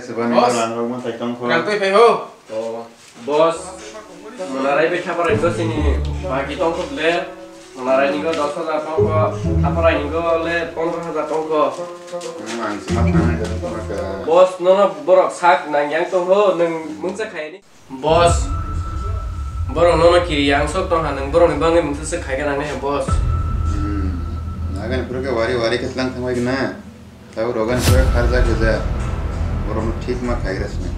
Bos, ganti peho. Oh, bos, menarai beca itu sini. Bagi tongkol le, menarai nih kok 10,000 tongkol, apa nih kok le 15,000 tongkol. Bos, nono borok sak nang yang tongkol neng mungsa kaya ni. Bos, borok nono kiri yang sok tongkol neng borok nih bangnya mungsa kaya nang nih bos. Nagan pura wari keselang tengah gina, tahu rogan pura kerja kerja, borok ठीक mah kaya rasanya.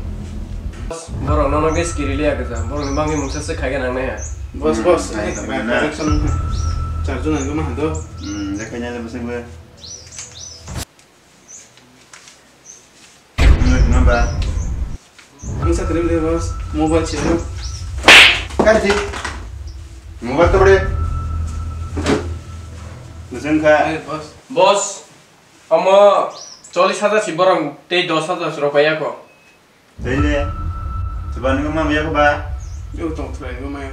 Bos, borok nono guys kiri lihat kerja, borok nih bangnya mungsa kaya nang nih. Bos, Correction charge nang mah do. Jakanya lebih gue. Nambah. Angsa kirim deh bos, mobile cero. Kan sih, mobile tuh beri. Mesin kah? Bos. Bos, kamu 40,000 sih borong, teh 10,000 rupiah kok. Jadi, coba nih mah biar coba. Yo tong try go mai.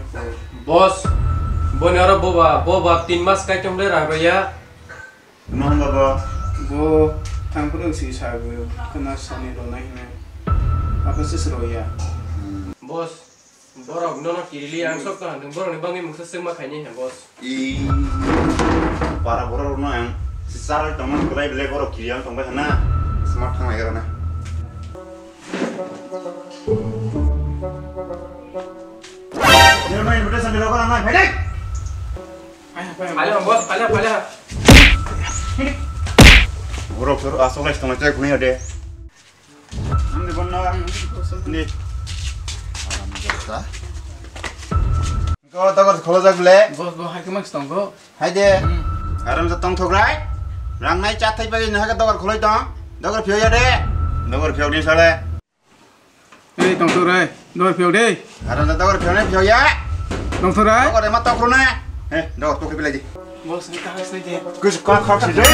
Bos, bonero boba 3 mas kayak cuma rang ya. Kemana bapak? Go tang pura si sagu kena sani do nahi ne. Apa sih seru ya? Bos, borong nono kiri yang sok tuh, borong nih bangnya mungkin semua kayaknya ya bos. Para borok rumah yang sisal teman kulai beli borok kiri yang tombai sana smart thang lagi karena. Dia main udah sambil lakukan anak, pendek. Ayo bos, palya. Borok suruh asal les teman cek punya deh. Nanti benar, ini. Alhamdulillah. Kau tahu kalau saya beli? Bos go hai kemak stong go. Hai deh. Aram setong thograi. Rang nai chat thai pagi naha ka dogar kholoi tong. Dogar phio ya deh. Dogar phio ni sale. Eh tong tu rai, do phio deh. Aram dogar phio ni phio ya. Tong tu rai. Dogar emat tok runa. Dogar tok pilih di. Bos ni kahas ni deh. Gus ka khak si deh.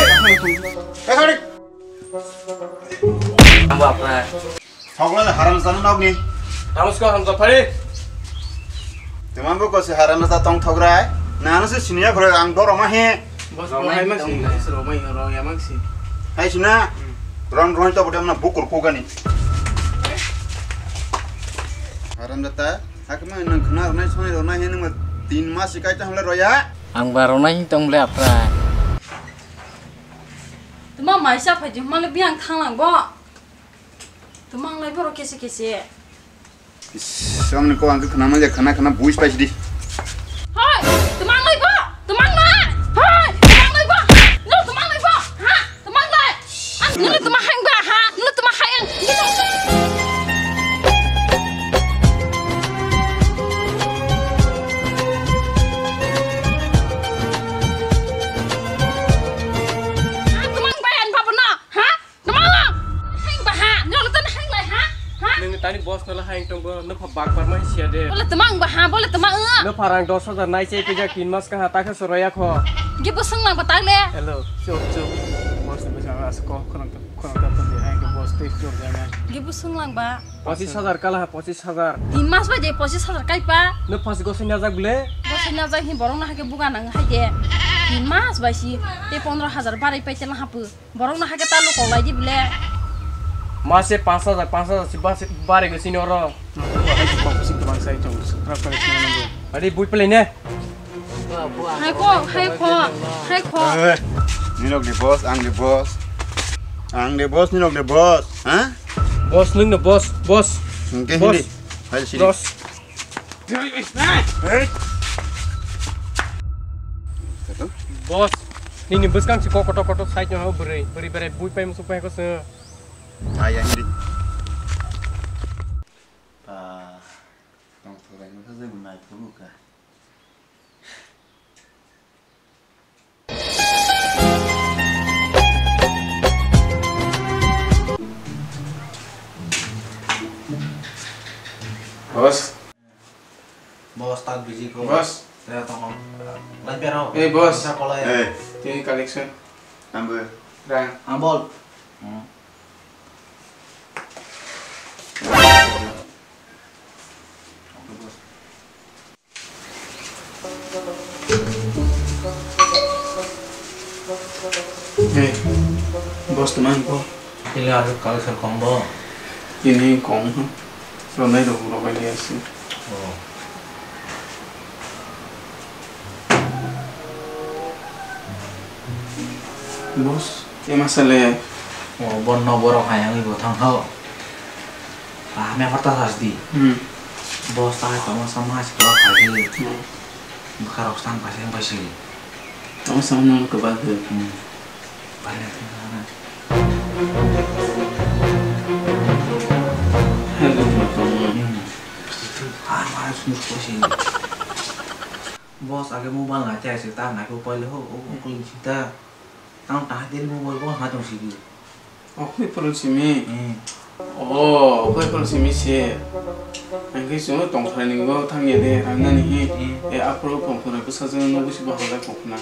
Kali. Kamu apa? Thogla haram san nog ni. Kamu sekarang hamzah pari. Teman bu ko si haram sa tong thograi. Nanu si sinia khore ang dor ma he. Bos go hai mak si, seru mai ro ya mak si. Hai sina. Rong to bodam na bukur ko gani. Haram data. Hakma nang khna nai sonai ro na he nang 3 mas sikai ta hamle ro ya. Ang baru nai tong beli apa? Tumang mai siapa je? Mang lebih yang thang lang bo. Tumang lebih ro kesi. Samne ko ang khna ma je khana buis pais di. Hai, tumang lebih bo. Tumang lai. Hai, tumang lebih bo. No, tumang lebih bo. Ha, tumang lai. Ni tumang hang ba ha? Ni tumang hang. Tadi bos nela hang tunggu nupa bakar mah sia deh. Boleh temang bah, boleh temang Nupa rang 10,000 naik cek kerja 3 mas kah tak kesuruya kok. Gibu senang batal le. Hello, cuk. Bos ni bisa asko khon ta tu hai ke bos te cuk jangan. Gibu senang ba. 25,000 kalah 25,000. 3 mas ba je 25,000 kai pa. Nupa si gosin ajak beli. Bos ini aja hi borong nah ke bukan nang hai je. 3 mas ba si te 15,000 barai pe celah hapu. Borong nah ke talu ko lai di bele. Masih 5,000 si bare ke sini orang. Hai kau pusing teman saya cuk. Terap kali sini nunggu. Adi bui pelenya. Hai ko. Ni nok di bos, ang di bos. Ang di bos, ni nok di bos. Hah? Bos nung na bos. Mungkin Bos. hindi. Hai sini. Bos. Bos. Ni bus kang si kotok side nya beri bui pe musuh pe ko se. Ayah ini. Tong thogai nó rất là thú cả. Bos tak biji ko. Bos. Saya tong. Lan pero. Bos. Sa kola ya. Ini collection. Ambil. Rang. Ambol. Bos teman ko. Pilih ada collection combo. ini kong ronai do bro bali asi bos ya masalah bon no borok hayang ibu thang ho me farta hasdi bos ta kamu sama sekolah kali bakar okstan pasang pasi kamu sama ke batu banyak mana hello kamu itu harus pasi bos agak mau bang aja sih ta nak upaya ho kulit cinta tang tah dia mau bos macam sih aku perlu sini oh aku perlu sini sih angke semua tongkar nih gua tangnya deh karena nih aku komponen besar jangan nunggu sih bahwa ada komponen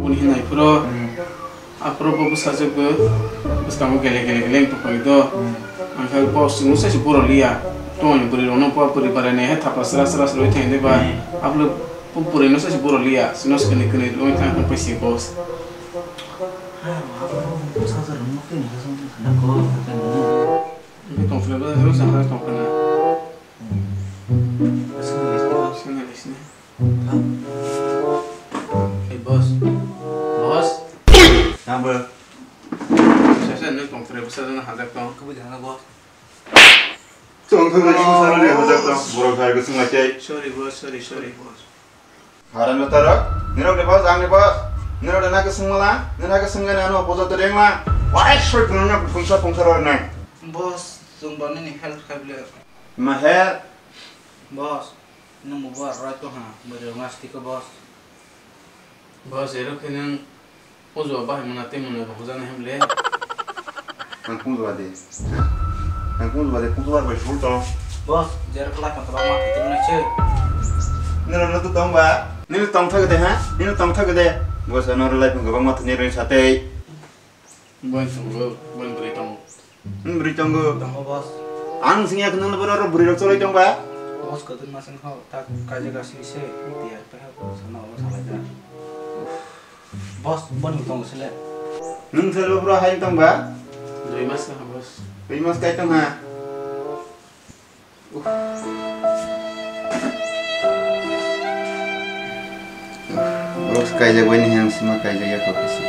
unih naik pro aku besar juga bes kamu gele tuh itu angke bos semua sih pura liat tuh yang beri rono pura pada nih tapi seras lo itu yang deh aku pura ini sih pura liat semua sekali lo itu yang pasti bos mungkin aku ini komponen besar terus ada komponen bos Nambah. saya nih komponen besar dan ada kong kebetulan bos Tunggu lagi misalnya dia macam tu, borok hari kesini macam. sorry bos Haran utara, nira udah bos, ang bos, nira udah nak semula, nira ke semula anu apa tu dia mah, wah expert punya fungsi orang ni. bos sumbangan ini help kabel Mahal, bos ini mau buat right tuh ha berumah ke bos bos itu kan uzo bah menate mana bahasa nih hamle angkung dua deh, pun dua bersul tu. bos jar kelak atau mah itu nih Nira tu tahu ba, nira tahu tak deh ha, nira tahu tak deh. Bos anu relai pun gak mat nira sate. bukan beritamu Beri tunggu. tunggu bos Ang singa kenal benar beri dokter itu ba. bos ketemu masing kau tak kaji kasih sih tiar pihak sana bos salah aja bos bon tunggu sele Nung selalu bro hai tong ba. dari mas lah bos Primas kai tong ha. Bro kai jago ini yang semua kai jaga profesi.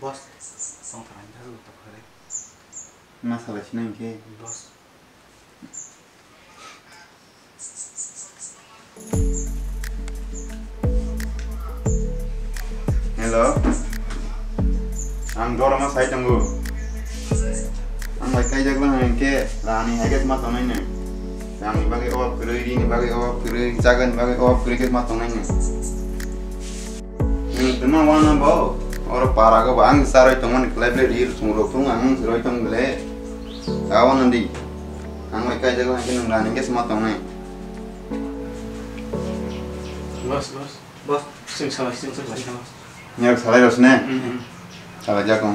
bos tong terang dulu tak kare Masalah sini ke. bos Hello. Ang dora mas hai tunggu. Ang mai kai jago yang ke, lani hai ke mat tonai ne. Yang ni bagi awak kerja ini bagi awak kerja jagan bagi awak kerja mat tonai ne. Ini cuma warna bau. Orang parah ke bang sarai teman library semua pun ang sarai teman beli. Kawan nanti, ang mereka jago yang kena ngelani ke semua teman. bos sing salah Nyak salah rasnya, salah jago.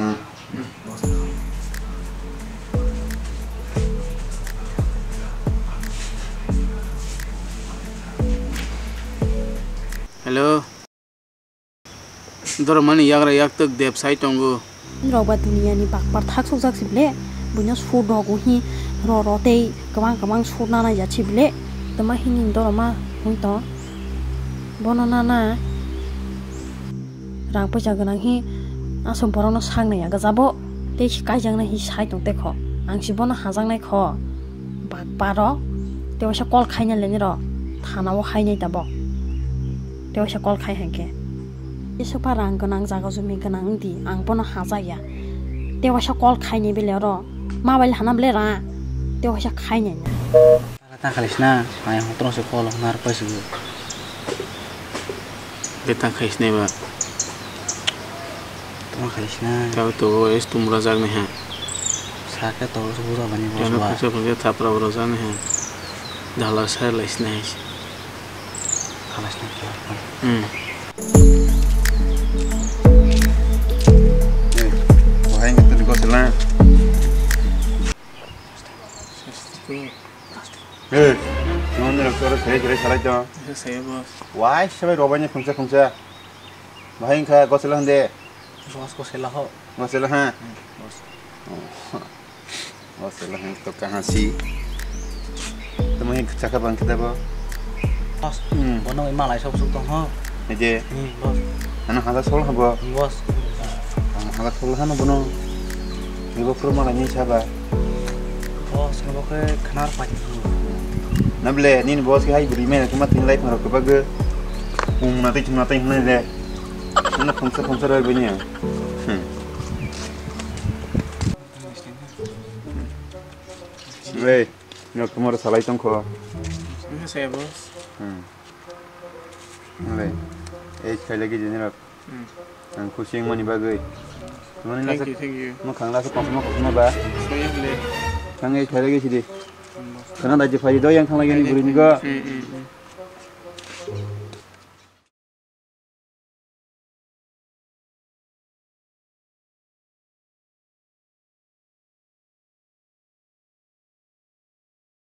hello dor mani yagra yak tak dep sai tongo Roba dunia ni bak par thak sok jak sible bunya sur do go hi ro ro te kamang sur na ya chible tama hinin do ma hui to bono na rang paisa ganang hi asom porong no sang na ya ga jabo te kai jang na hi sai tong te kho ang si bono hajang nai kho bak paro te wasa kol khai na le ni ro thana wo khai nei tabo te wasa kol khai hanke Isu parang ganang jaga jumi ganang di ang pono haja ya tewa sha kol khai ni bele ro mobile hana bele ra tewa sha khai ni ta khalisna ay hotron se kol nar paisu betang khais ne ba tong khalisna kau to es tumra jag ne ha saka to sura bani bos jana ba kucha kunja thapra roza ne ha dhala sar laisna hai khalisna Wahai ngetu di kos lah. dokter seri salah itu. Saya bos. Why sampai robanya fungsa. Bahain kah kau salah hande. Bos kok salah ho. Masalah ha. Masalah yang tu kah sih? Temuin cakap bang kita apa? Bos. Bono ima lai sok tong ho. Aje. Bos. Anak hal sol apa? Bos. Hal sol hana bono. Ibu firman lagi siapa? Bos ngono ke kenar pati. Nable ni bos ke hai beri mana cuma tinggal marah ke bagai. Nanti cuma tinggal ni deh. Mana fungsa dah banyak. Weh, nak kemana salai tongko? Saya bos. Weh, sekali lagi jenis nak. Aku siang mana bagai. Mana nak? Thank you. Mak kang lasu kosma bah. Saya boleh. Kang sekali lagi sini. Karena dah jepari doang yang kang lagi ni beri ni ga.